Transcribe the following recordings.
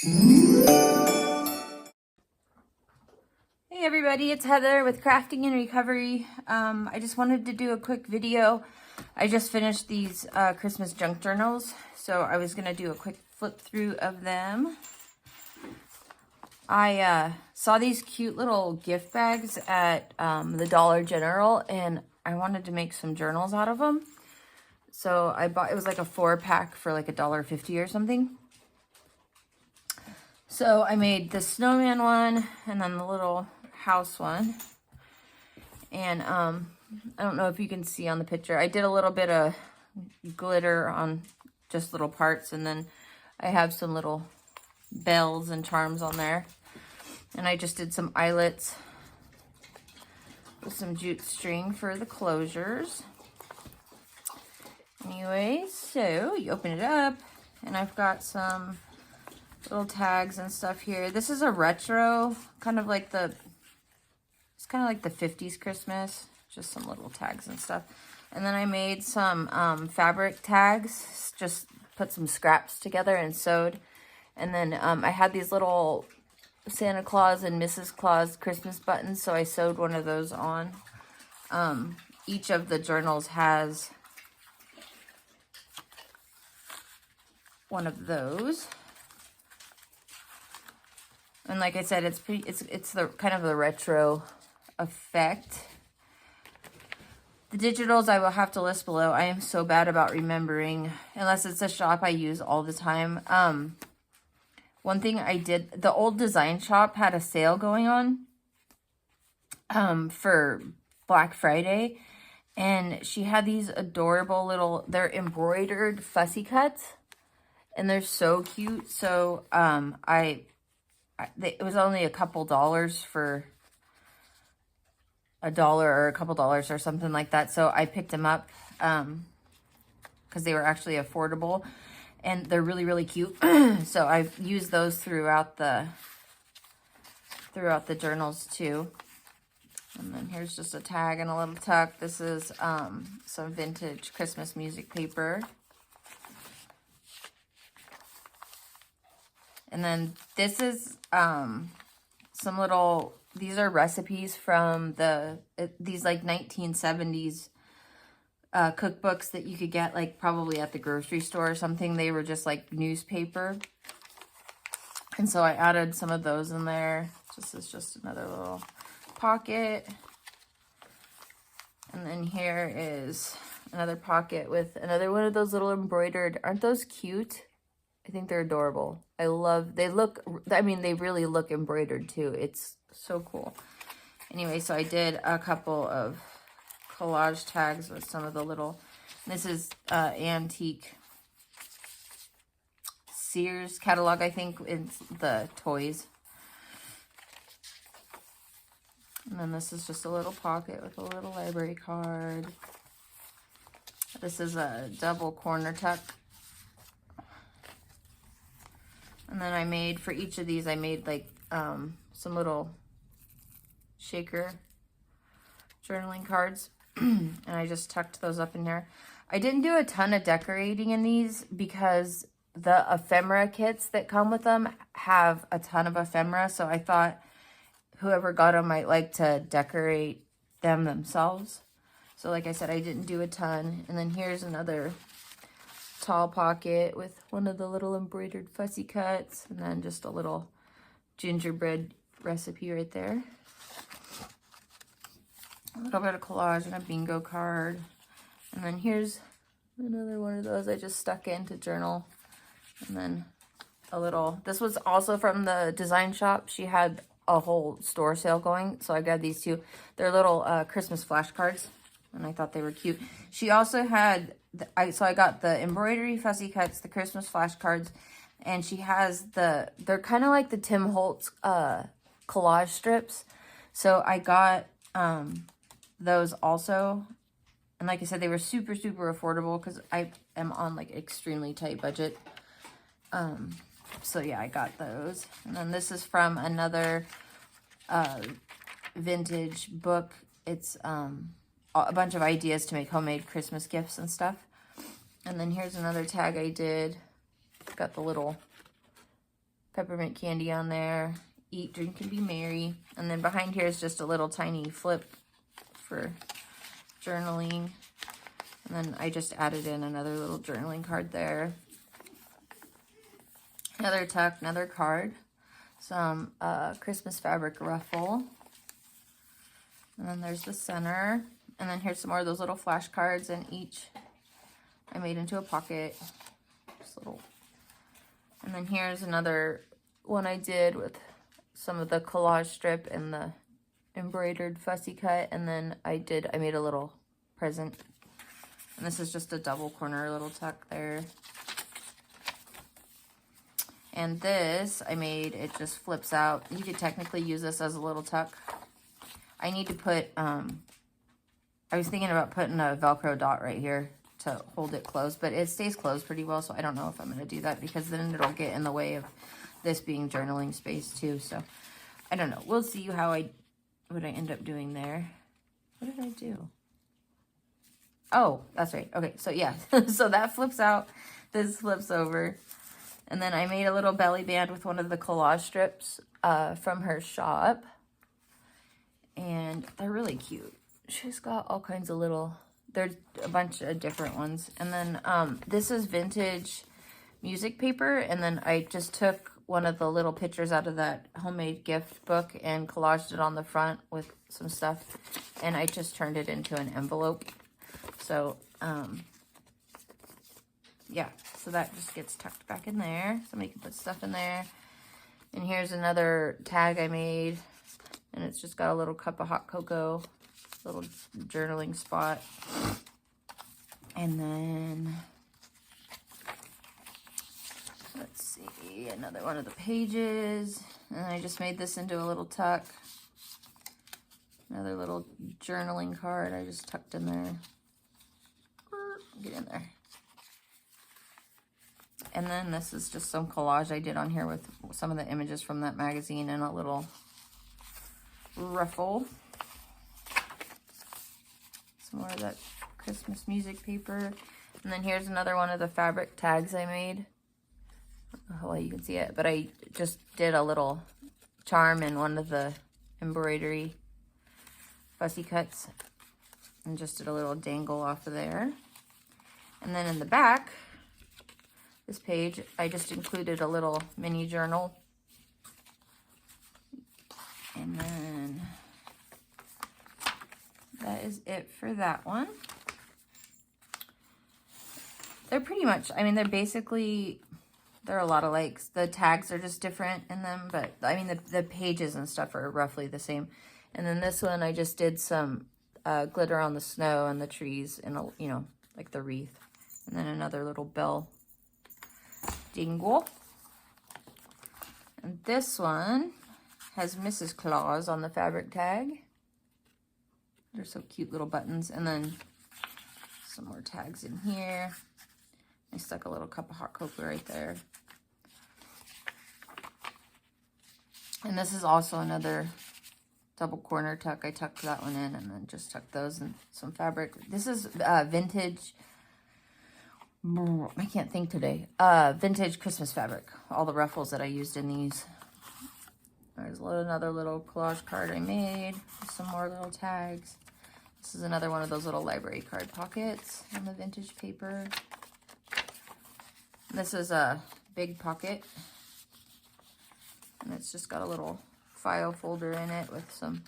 Hey everybody, it's Heather with Crafting and Recovery. I just wanted to do a quick video. I just finished these Christmas junk journals, so I was going to do a quick flip through of them. I saw these cute little gift bags at the Dollar General, and I wanted to make some journals out of them. So I bought, it was like a 4-pack for like $1.50 or something. So I made the snowman one and then the little house one. And I don't know if you can see on the picture, I did a little bit of glitter on just little parts, and then I have some little bells and charms on there. And I just did some eyelets with some jute string for the closures. Anyway, so you open it up, and I've got some little tags and stuff here. This is a retro, kind of like the 50s Christmas, just some little tags and stuff. And then I made some fabric tags, just put some scraps together and sewed. And then I had these little Santa Claus and Mrs. Claus Christmas buttons, so I sewed one of those on. Each of the journals has one of those. And like I said, it's the kind of the retro effect. The digitals I will have to list below. I am so bad about remembering, unless it's a shop I use all the time. One thing I did, the old design shop had a sale going on for Black Friday, and she had these adorable little, they're embroidered fussy cuts, and they're so cute. So it was only a couple dollars for $1 or a couple dollars or something like that. So I picked them up because they were actually affordable, and they're really, really cute. So I've used those throughout the journals too. And then here's just a tag and a little tuck. This is some vintage Christmas music paper. And then this is some little, these are recipes from these like 1970s cookbooks that you could get like probably at the grocery store or something. They were just like newspaper. And so I added some of those in there. This is just another little pocket. And then here is another pocket with another one of those little embroidered, aren't those cute? I think they're adorable. I love, they really look embroidered too. It's so cool. Anyway, so I did a couple of collage tags with some of the little, this is antique Sears catalog, I think, in the toys. And then this is just a little pocket with a little library card. This is a double corner tuck. And then I made, for each of these, I made like some little shaker journaling cards. And I just tucked those up in there. I didn't do a ton of decorating in these because the ephemera kits that come with them have a ton of ephemera. So I thought whoever got them might like to decorate them themselves. So like I said, I didn't do a ton. And then here's another tall pocket with one of the little embroidered fussy cuts, and then just a little gingerbread recipe right there. A little bit of collage and a bingo card. And then here's another one of those I just stuck in to journal. And then a little, this was also from the design shop. She had a whole store sale going, so I got these two. They're little Christmas flashcards, and I thought they were cute. She also had, so I got the embroidery fussy cuts, the Christmas flashcards, and she has they're kind of like the Tim Holtz collage strips. So I got those also. And like I said, they were super, super affordable because I am on like extremely tight budget. So yeah, I got those. And then this is from another vintage book. It's a bunch of ideas to make homemade Christmas gifts and stuff. And then here's another tag I did. Got the little peppermint candy on there. Eat, drink, and be merry. And then behind here is just a little tiny flip for journaling. And then I just added in another little journaling card there. Another tuck, another card. Some Christmas fabric ruffle. And then there's the center. And then here's some more of those little flashcards, and each I made into a pocket. Just little. And then here's another one I did with some of the collage strip and the embroidered fussy cut. And then I made a little present. And this is just a double corner little tuck there. And this I made, it just flips out. You could technically use this as a little tuck. I need to put, I was thinking about putting a Velcro dot right here to hold it closed, but it stays closed pretty well, so I don't know if I'm going to do that, because then it'll get in the way of this being journaling space too. So I don't know. We'll see what I end up doing there. What did I do? Oh, that's right. Okay, so yeah. So that flips out. This flips over. And then I made a little belly band with one of the collage strips from her shop. And they're really cute. She's got all kinds of little, there's a bunch of different ones. And then this is vintage music paper. And then I just took one of the little pictures out of that homemade gift book and collaged it on the front with some stuff. And I just turned it into an envelope. So, yeah, so that just gets tucked back in there. Somebody can put stuff in there. And here's another tag I made. And it's just got a little cup of hot cocoa, little journaling spot. And then, let's see, another one of the pages. And I just made this into a little tuck. Another little journaling card I just tucked in there. Get in there. And then this is just some collage I did on here with some of the images from that magazine and a little ruffle. Some more of that Christmas music paper. And then here's another one of the fabric tags I made. I don't know how well you can see it, but I just did a little charm in one of the embroidery fussy cuts and just did a little dangle off of there. And then in the back, this page, I just included a little mini journal. And then that is it for that one. They're pretty much, I mean, they're a lot of likes. The tags are just different in them, but I mean, the pages and stuff are roughly the same. And then this one, I just did some glitter on the snow and the trees and, you know, like the wreath. And then another little bell dingle. And this one has Mrs. Claus on the fabric tag. They're so cute, little buttons. And then some more tags in here. I stuck a little cup of hot cocoa right there. And this is also another double corner tuck. I tucked that one in and then just tucked those in some fabric. This is vintage, I can't think today, vintage Christmas fabric. All the ruffles that I used in these. There's another little collage card I made. Some more little tags. This is another one of those little library card pockets on the vintage paper. This is a big pocket. And it's just got a little file folder in it with some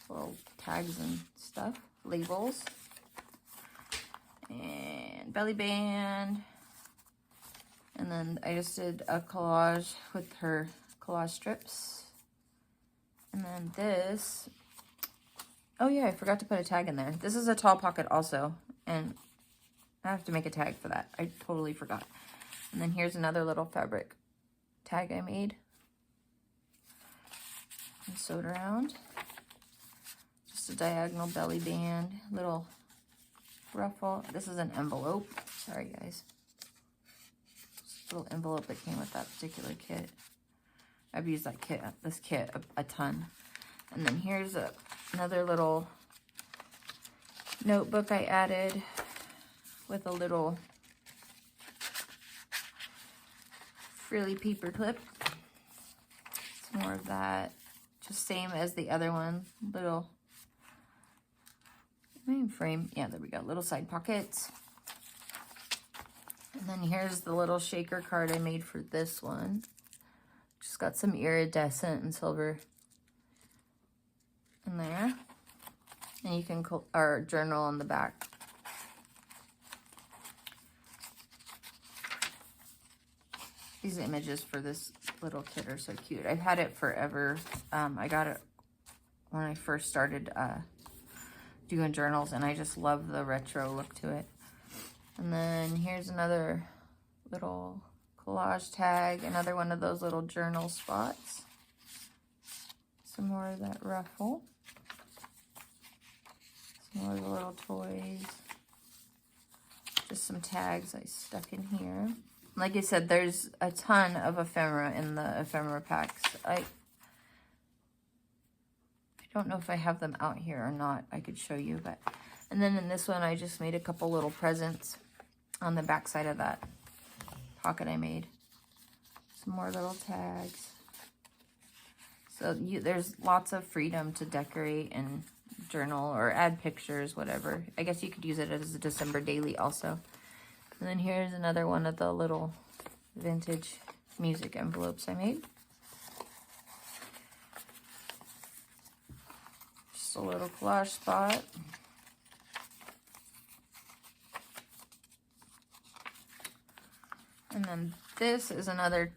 little tags and stuff, labels. And belly band. And then I just did a collage with her collage strips. And then this, oh yeah, I forgot to put a tag in there. This is a tall pocket also, and I have to make a tag for that. I totally forgot. And then here's another little fabric tag I made and sewed around. Just a diagonal belly band, little ruffle. This is an envelope. Sorry guys. Just a little envelope that came with that particular kit. I've used this kit a ton. And then here's another little notebook I added with a little frilly paper clip. Some more of that. Just same as the other one. Little main frame. Yeah, there we go. Little side pockets. And then here's the little shaker card I made for this one. Just got some iridescent and silver in there. And you can our journal on the back. These images for this little kit are so cute. I've had it forever. I got it when I first started doing journals, and I just love the retro look to it. And then here's another little collage tag, another one of those little journal spots. Some more of that ruffle. Some more of the little toys. Just some tags I stuck in here. Like I said, there's a ton of ephemera in the ephemera packs. I don't know if I have them out here or not. I could show you, but... And then in this one, I just made a couple little presents on the back side of that pocket I made. Some more little tags. So there's lots of freedom to decorate and journal or add pictures, whatever. I guess you could use it as a December daily also. And then here's another one of the little vintage music envelopes I made. Just a little collage spot. And then this is another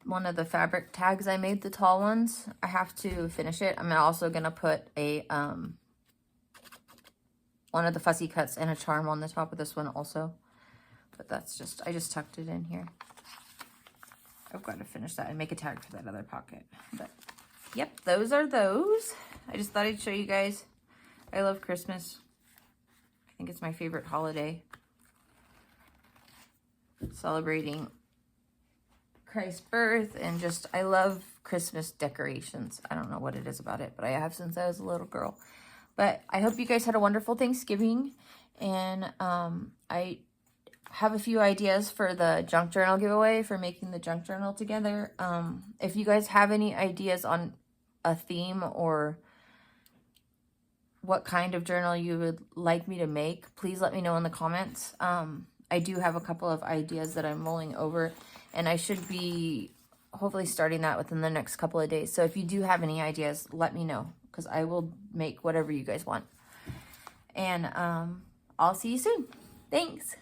one of the fabric tags I made, the tall ones. I have to finish it. I'm also going to put a one of the fussy cuts and a charm on the top of this one also. But that's just, I just tucked it in here. I've got to finish that and make a tag for that other pocket. But, yep, those are those. I just thought I'd show you guys. I love Christmas. I think it's my favorite holiday. Celebrating Christ's birth, and just, I love Christmas decorations. I don't know what it is about it, but I have since I was a little girl. But I hope you guys had a wonderful Thanksgiving. And I have a few ideas for the junk journal giveaway, for making the junk journal together. If you guys have any ideas on a theme or what kind of journal you would like me to make, please let me know in the comments. I do have a couple of ideas that I'm mulling over, and I should be hopefully starting that within the next couple of days. So if you do have any ideas, let me know, because I will make whatever you guys want. And I'll see you soon. Thanks.